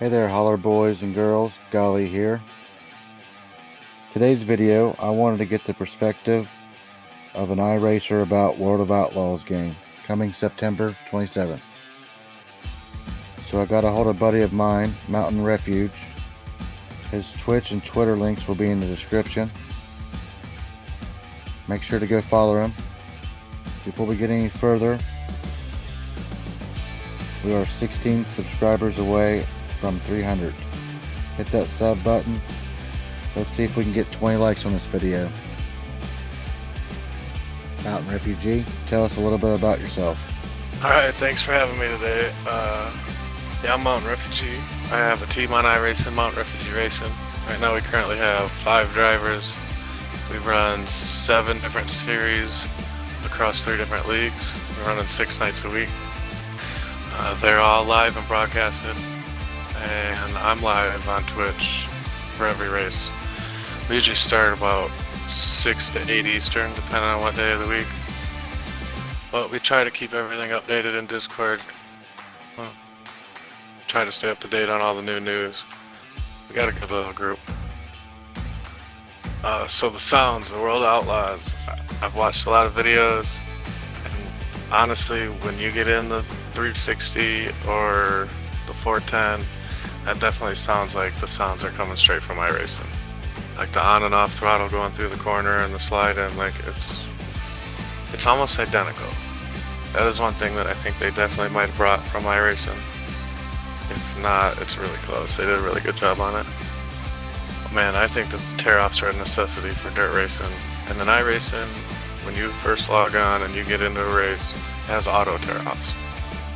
Hey there, holler boys and girls, Golly here. Today's video, I wanted to get the perspective of an iRacer about World of Outlaws game, coming September 27th. So I got a hold of a buddy of mine, Mountain Refuge. His Twitch and Twitter links will be in the description. Make sure to go follow him. Before we get any further, we are 16 subscribers away from 300. Hit that sub button. Let's see if we can get 20 likes on this video. Mountain Refugee, tell us a little bit about yourself. Alright, thanks for having me today. Yeah, I'm Mountain Refugee. I have a team on iRacing, Mountain Refugee Racing. Right now we currently have 5 drivers. We run 7 different series across 3 different leagues. We're running 6 nights a week. They're all live and broadcasted, and I'm live on Twitch for every race. We usually start about 6 to 8 Eastern, depending on what day of the week. But we try to keep everything updated in Discord. Try to stay up to date on all the new news. We got a good little group. So the sounds, the World Outlaws. I've watched a lot of videos, and honestly, when you get in the 360 or the 410, that definitely sounds like the sounds are coming straight from iRacing. Like the on and off throttle going through the corner and the slide in, like it's almost identical. That is one thing that I think they definitely might have brought from iRacing. If not, it's really close. They did a really good job on it. Man, I think the tear-offs are a necessity for dirt racing. And in iRacing, when you first log on and you get into a race, it has auto tear-offs.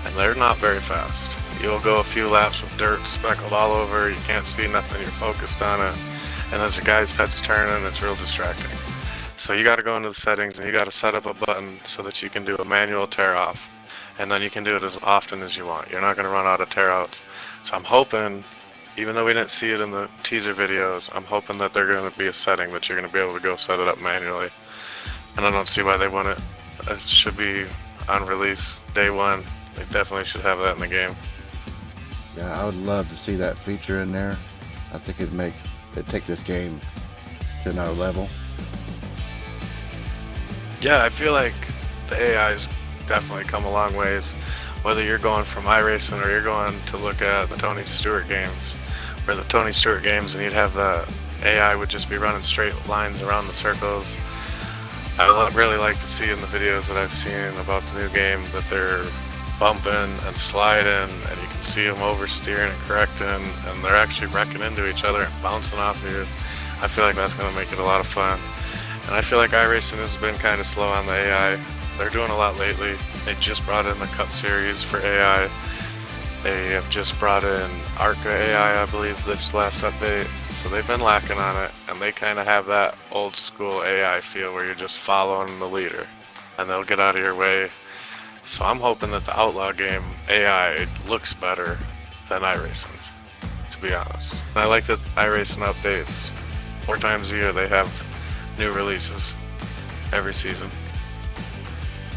And they're not very fast. You'll go a few laps with dirt speckled all over, you can't see nothing, you're focused on it. And as the guy's head's turning, it's real distracting. So you gotta go into the settings and you gotta set up a button so that you can do a manual tear-off. And then you can do it as often as you want. You're not gonna run out of tear-outs. So I'm hoping, even though we didn't see it in the teaser videos, I'm hoping that they're going to be a setting that you're going to be able to go set it up manually. And I don't see why they wouldn't. It should be on release day 1. They definitely should have that in the game. Yeah, I would love to see that feature in there. I think it'd take this game to another level. Yeah, I feel like the AI's definitely come a long ways. Whether you're going from iRacing or you're going to look at the Tony Stewart games, or the Tony Stewart games, and you'd have the AI would just be running straight lines around the circles. I really like to see in the videos that I've seen about the new game that they're bumping and sliding, and you can see them oversteering and correcting, and they're actually wrecking into each other and bouncing off of you. I feel like that's going to make it a lot of fun. And I feel like iRacing has been kind of slow on the AI. They're doing a lot lately. They just brought in the Cup Series for AI. They have just brought in ARCA AI, I believe, this last update. So they've been lacking on it, and they kind of have that old school AI feel where you're just following the leader, and they'll get out of your way. So I'm hoping that the Outlaw game AI looks better than iRacing's, to be honest. And I like that iRacing updates 4 times a year. They have new releases every season.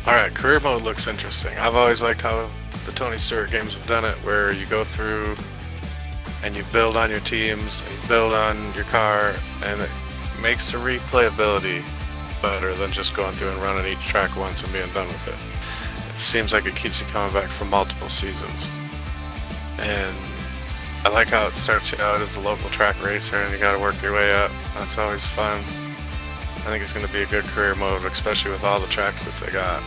Alright, career mode looks interesting. I've always liked how the Tony Stewart games have done it, where you go through and you build on your teams, and you build on your car, and it makes the replayability better than just going through and running each track once and being done with it. It seems like it keeps you coming back for multiple seasons. And I like how it starts you out as a local track racer and you gotta work your way up. That's always fun. I think it's going to be a good career mode, especially with all the tracks that they got.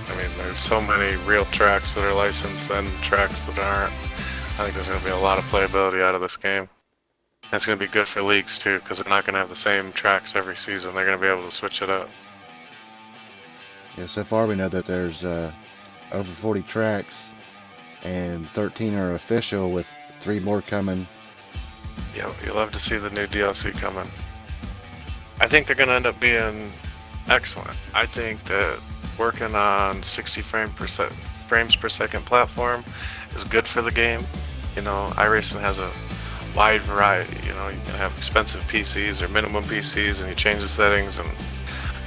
I mean, there's so many real tracks that are licensed and tracks that aren't. I think there's going to be a lot of playability out of this game. And it's going to be good for leagues too, because they're not going to have the same tracks every season. They're going to be able to switch it up. Yeah, so far we know that there's over 40 tracks, and 13 are official, with 3 more coming. Yeah, you'll love to see the new DLC coming. I think they're going to end up being excellent. I think that working on 60 frames per second platform is good for the game. You know, iRacing has a wide variety. You know, you can have expensive PCs or minimum PCs, and you change the settings, and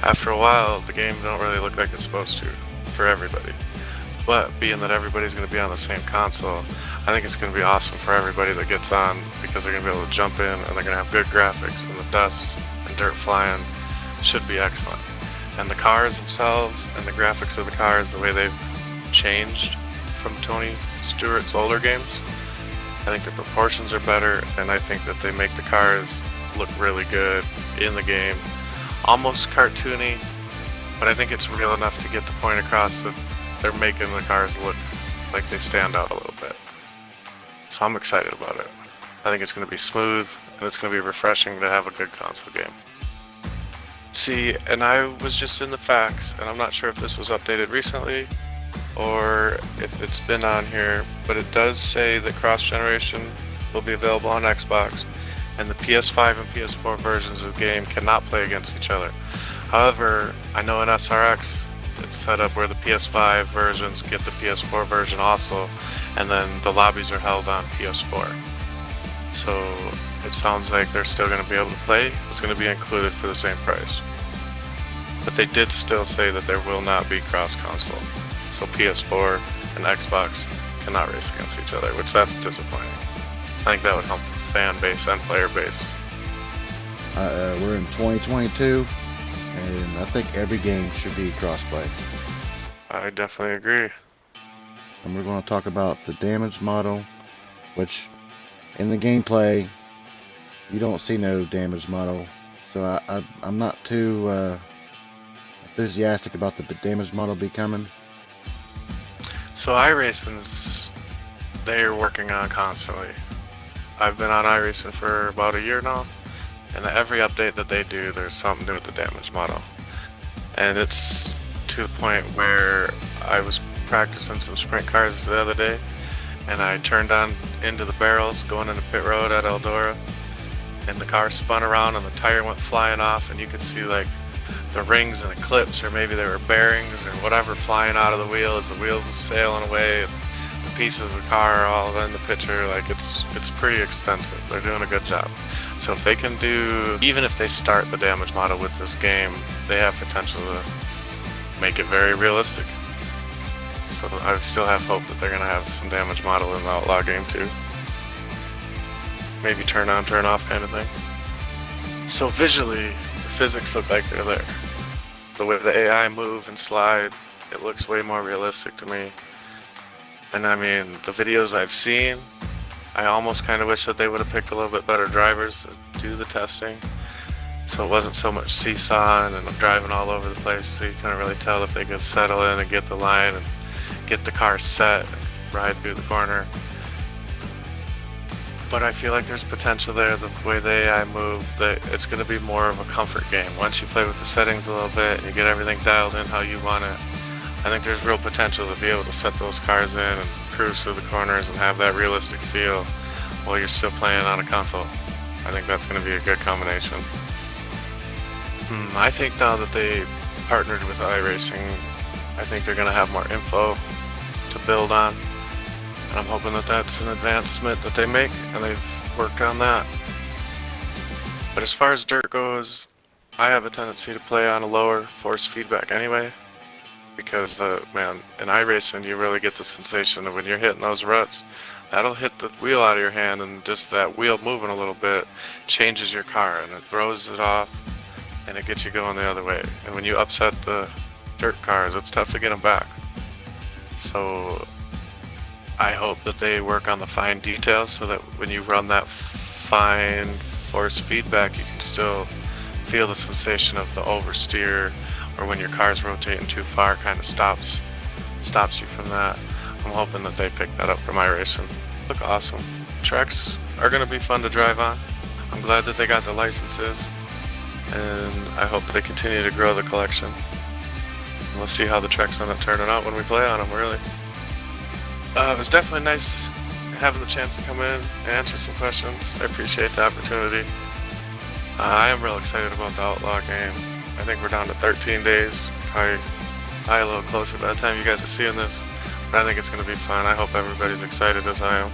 after a while the game don't really look like it's supposed to for everybody. But being that everybody's going to be on the same console, I think it's going to be awesome for everybody that gets on, because they're going to be able to jump in and they're going to have good graphics, and the dust and dirt flying should be excellent. And the cars themselves and the graphics of the cars, the way they've changed from Tony Stewart's older games, I think the proportions are better, and I think that they make the cars look really good in the game. Almost cartoony, but I think it's real enough to get the point across that they're making the cars look like they stand out a little bit. So I'm excited about it. I think it's going to be smooth, and it's going to be refreshing to have a good console game. See, and I was just in the facts, and I'm not sure if this was updated recently or if it's been on here, but it does say that cross-generation will be available on Xbox, and the PS5 and PS4 versions of the game cannot play against each other. However, I know in SRX it's set up where the PS5 versions get the PS4 version also, and then the lobbies are held on PS4. So it sounds like they're still going to be able to play. It's going to be included for the same price. But they did still say that there will not be cross-console. So PS4 and Xbox cannot race against each other, which that's disappointing. I think that would help the fan base and player base. We're in 2022, and I think every game should be crossplay. I definitely agree. And we're going to talk about the damage model, which in the gameplay you don't see no damage model, so I'm not too enthusiastic about the damage model becoming. So iRacing's, they're working on constantly. I've been on iRacing for about a year now, and every update that they do, there's something new with the damage model. And it's to the point where I was practicing some sprint cars the other day, and I turned on into the barrels going into pit road at Eldora, and the car spun around and the tire went flying off, and you could see like the rings and the clips, or maybe they were bearings or whatever, flying out of the wheel as the wheels are sailing away. The pieces of the car are all in the picture. Like it's pretty extensive. They're doing a good job. So if they can do, even if they start the damage model with this game, they have potential to make it very realistic. So I still have hope that they're gonna have some damage model in the Outlaw game too. Maybe turn on, turn off kind of thing. So visually, the physics look like they're there. The way the AI move and slide, it looks way more realistic to me. And I mean, the videos I've seen, I almost kind of wish that they would have picked a little bit better drivers to do the testing. So it wasn't so much seesawing and driving all over the place, so you couldn't really tell if they could settle in and get the line and get the car set and ride through the corner. But I feel like there's potential there, the way the AI move, that it's going to be more of a comfort game. Once you play with the settings a little bit and you get everything dialed in how you want it, I think there's real potential to be able to set those cars in and cruise through the corners and have that realistic feel while you're still playing on a console. I think that's going to be a good combination. I think now that they partnered with iRacing, I think they're going to have more info to build on. And I'm hoping that that's an advancement that they make, and they've worked on that. But as far as dirt goes, I have a tendency to play on a lower force feedback anyway, because man, in iRacing you really get the sensation that when you're hitting those ruts, that'll hit the wheel out of your hand, and just that wheel moving a little bit changes your car, and it throws it off, and it gets you going the other way. And when you upset the dirt cars, it's tough to get them back. So I hope that they work on the fine details so that when you run that fine force feedback, you can still feel the sensation of the oversteer, or when your car's rotating too far, kind of stops you from that. I'm hoping that they pick that up from iRacing. Look awesome. Tracks are going to be fun to drive on. I'm glad that they got the licenses, and I hope they continue to grow the collection. We'll see how the tracks end up turning out when we play on them, really. It was definitely nice having the chance to come in and answer some questions. I appreciate the opportunity. I am real excited about the Outlaw game. I think we're down to 13 days, probably a little closer by the time you guys are seeing this. But I think it's going to be fun. I hope everybody's excited as I am.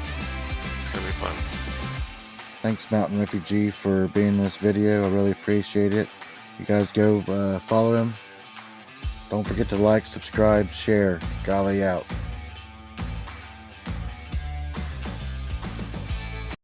It's going to be fun. Thanks, Mountain Refugee, for being in this video. I really appreciate it. You guys go follow him. Don't forget to like, subscribe, share. Golly out.